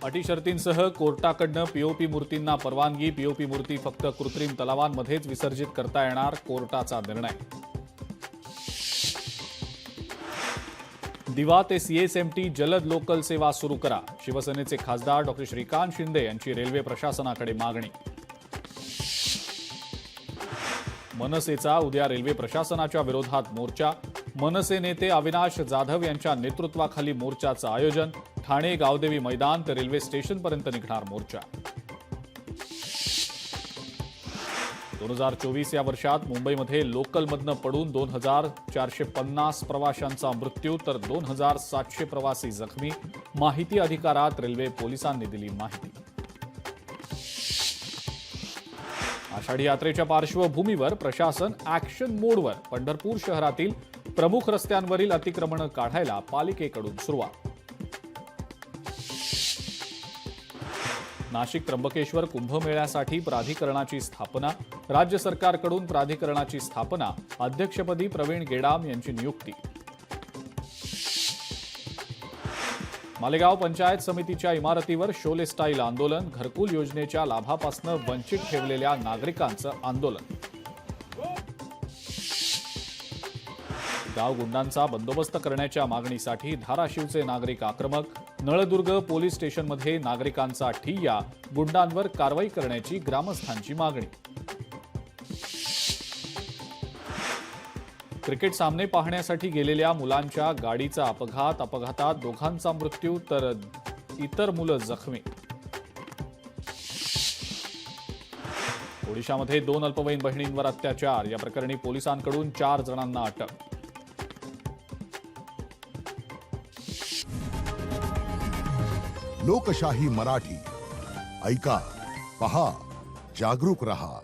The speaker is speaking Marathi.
अटी शर्तींसह कोर्टाकडनं पीओपी मूर्तींना परवानगी. पीओपी मूर्ती फक्त कृत्रिम तलावांमध्येच विसर्जित करता येणार, कोर्टाचा निर्णय. दिवा ते सीएसएमटी जलद लोकल सेवा सुरू करा. शिवसेनेचे खासदार डॉ. श्रीकांत शिंदे यांची रेल्वे प्रशासनाकडे मागणी. मनसेचा उद्या रेल्वे प्रशासनाच्या विरोधात मोर्चा. मनसे नेते अविनाश जाधव यांच्या नेतृत्वाखाली मोर्चाचं आयोजन. ठाणे गावदेवी मैदान ते रेल्वे स्टेशनपर्यंत निघणार मोर्चा. 2024 या वर्षात मुंबईमध्ये लोकलमधनं पडून 2450 प्रवाशांचा मृत्यू तर 2700 प्रवासी जखमी. माहिती अधिकारात रेल्वे पोलिसांनी दिली माहिती. आषाढी यात्रेच्या पार्श्वभूमीवर प्रशासन ॲक्शन मोडवर. पंढरपूर शहरातील प्रमुख रस्त्यांवरील अतिक्रमणं काढायला पालिकेकडून सुरुवात. नाशिक त्र्यंबकेश्वर कुंभमेळ्यासाठी प्राधिकरणाची स्थापना. राज्य सरकारकडून प्राधिकरणाची स्थापना. अध्यक्षपदी प्रवीण गेडाम यांची नियुक्ती. मालेगाव पंचायत समितीच्या इमारतीवर शोले स्टाईल आंदोलन. घरकुल योजनेच्या लाभापासून वंचित ठेवलेल्या नागरिकांचं आंदोलन. गाव गुंडांचा बंदोबस्त करण्याच्या मागणीसाठी धाराशिवचे नागरिक आक्रमक. नळदुर्ग पोलीस स्टेशनमध्ये नागरिकांचा ठिय्या. गुंडांवर कारवाई करण्याची ग्रामस्थांची मागणी. क्रिकेट सामने पाहण्यासाठी गेलेल्या मुलांच्या गाडीचा अपघात. अपघातात दोघांचा मृत्यू तर इतर मुलं जखमी. ओडिशामध्ये 2 अल्पवयीन बहिणींवर अत्याचार. या प्रकरणी पोलिसांकडून 4 जणांना अटक. लोकशाही मराठी ऐका, पहा, जागरूक रहा.